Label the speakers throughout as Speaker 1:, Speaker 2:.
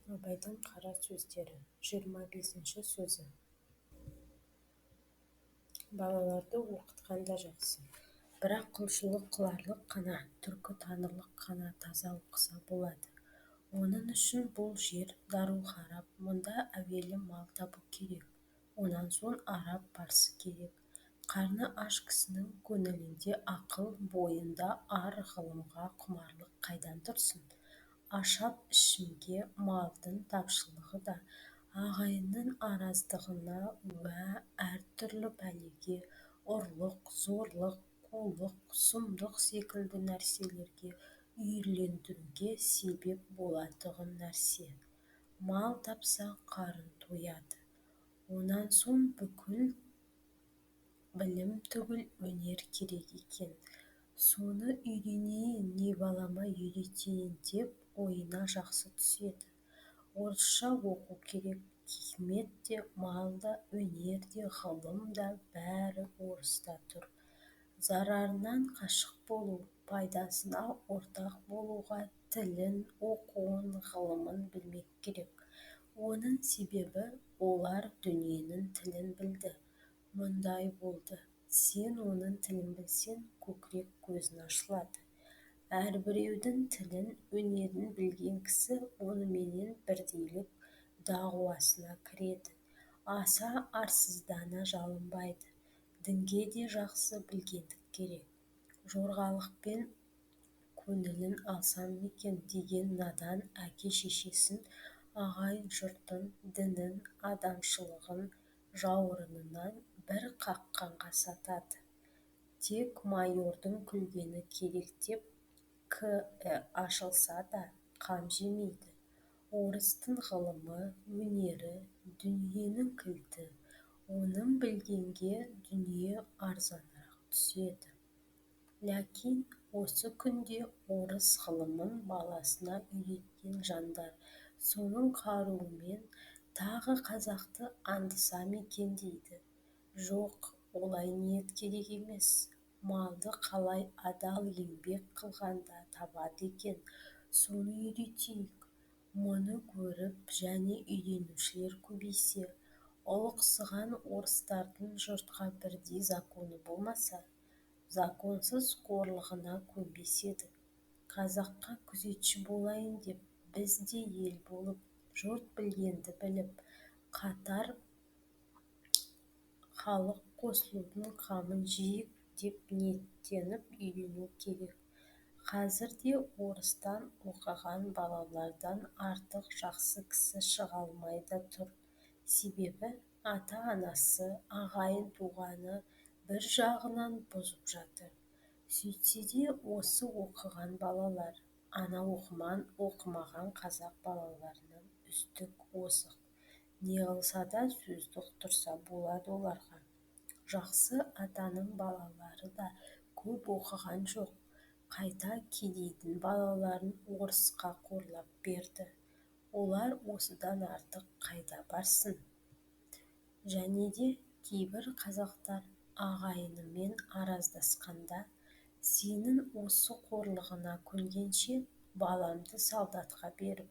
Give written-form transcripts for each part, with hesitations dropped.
Speaker 1: Абайдың қара сөздері 25-ші сөзі. Балаларды оқытқан да жақсы, бірақ құлшылық қыларлық қана, түркі танырлық қана таза оқыса болады. Оның үшін бұл жер Дарул-Харап, мұнда әуелі мал табу керек, онан соң араб парсы керек. Қарны аш кісінің көңілінде ақыл, бойында ар, ғылымға құмарлық қайдан тұрсын? Ашап ішімге малдың тапшылығы да, ағайынның араздығына уә, әртүрлі пәлеге, ұрлық, зорлық, қулық, сұмдық секілді нәрселерге үйірлендіруге себеп болатұғын нәрсе. Мал тапса қарын тояды, онан соң бүкіл білім түгіл өнер керек екен. Соны үйренейін, не балама үйретейін деп ойына жақсы түседі. Орысша оқу керек, хикмет те, мал да, өнер де, ғылым да бәрі орыста тұр. Зарарынан қашық болу, пайдасына ортақ болуға тілін, оқуын, ғылымын білмек керек. Оның себебі олар дүниенің тілін білді. Мұндай болды. Сен оның тілін білсең, көкірек көзін ашылады. Әрбіреудің тілін, өнерін білген кісі оныменен бірдейлік дағуасына кіреді. Аса арсыздана жалынбайды. Дінге де жақсы білгендік керек. Жорғалықпен көңілін алсам екен деген надан әке-шешесін, ағайын жұртын, дінін, адамшылығын жауырынынан бір қаққанға сатады. Тек майордың күлгені керек деп ашылса да қам жемейді. Орыстың ғылымы, өнері, дүниенің кілті. Оның білгенге дүние арзанырақ түседі. Ләкин осы күнде орыс ғылымын баласына үйреткен жандар соның қаруымен тағы қазақты аңдысам екен дейді. Жоқ, олай ниет керек емес. Малды қалай адал еңбек қылғанда табады екен, соны үйретейік. Мұны көріп және үйренушілер көбейсе, ұлықсыған орыстардың жұртқа бірдей законы болмаса, законсыз қорлығына көнбес едік. Қазаққа күзетші болайын деп, біз де ел болып, жұрт білгенді біліп, қатар халық қосылудың қамын жейік деп ниеттеніп үйрену керек. Қазір де орыстан оқыған балалардан артық жақсы кісі шыға алмай да тұр. Себебі ата-анасы, ағайын-туғаны бір жағынан бұзып жатыр. Сөйтсе де осы оқыған балалар, ана оқымаған қазақ балаларынан үздік, озық. Не қылса да сөзді ұқтырса болады оларға. Жақсы атаның балалары да көп оқыған жоқ. Қайта кедейдің балаларын орысқа қорлап берді. Олар осыдан артық қайда барсын? Және де кейбір қазақтар ағайынымен араздасқанда, сенің осы қорлығына көнгенше баламды солдатқа беріп,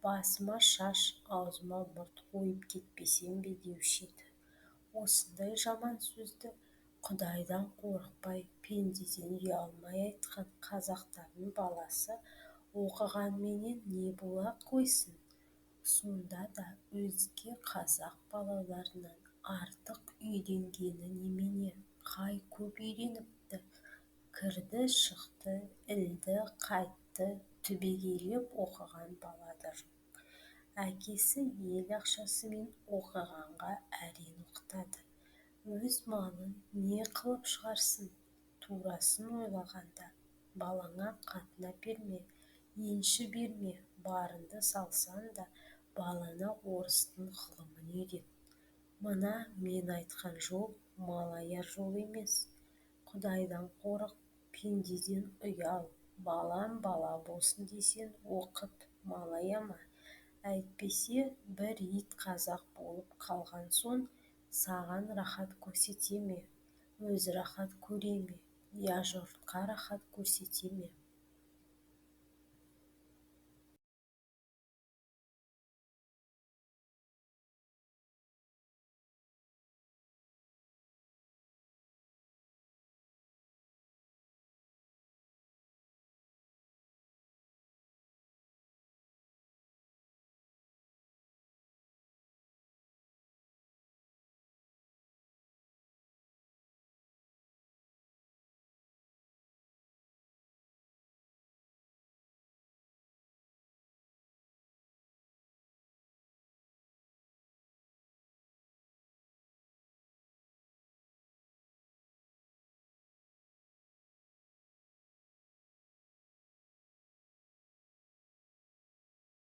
Speaker 1: басыма шаш, аузыма мұрт қойып кетпесем бе деуші еді. Осындай жаман сөзді Құдайдан қорықпай, пендеден ұялмай айтқан қазақтардың баласы оқығанменен не бола қойсын? Сонда да өзге қазақ балаларынан артық үйренгені немене? Қай көп үйреніпті? Кірді, шықты, ілді, қайтты, түбегейлеп оқыған бала да жоқ. Әкесі ел ақшасымен оқығанға әрең оқытады. Өз малын не қылып шығарсын? Турасын ойлағанда, балаңа қатын әперме, енші берме, барыңды салсаң да балаңа орыстың ғылымын үйрет. Мына мен айтқан жол малаяр жол емес. Құдайдан қорық, пендеден ұял, балам бала болсын десең оқыт, малаяма. Әйтпесе бір ит қазақ болып қалған соң, саған рахат көрсете ме, өзі рахат көре ме, я жұртқа рахат көрсете ме?